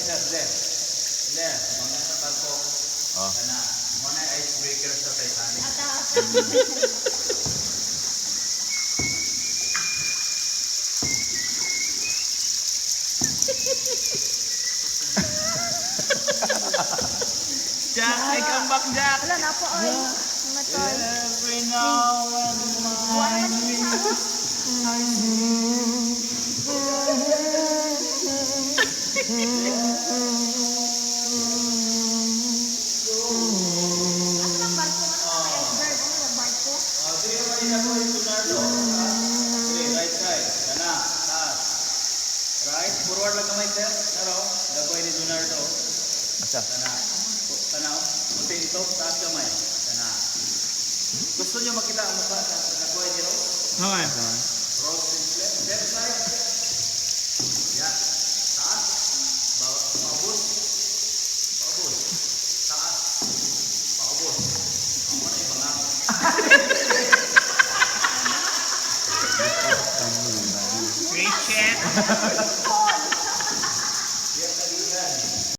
sir. Hindi. Mga sa tarpo. Kana. Muna icebreaker sa Titanic. Jack, I come back, Jack. Wala na po, oy. Matol. Every now and Ang barko, iceberg. Ang barko. Dili man ina ko yung Leonardo. Dili, right side. Kana, taas. Right, forward lang kamay, sir. Naro, dagoy ni Leonardo. Kana. Kana, puti ito, taas kamay. Kana. Gusto niyo makita ang mukha sa dagoy ni Rose? Okay. Rose is left side. Yeah. Taas. Paubos. Paubos. Taas. Paubos. Ako na yung mga Great shit. Paul.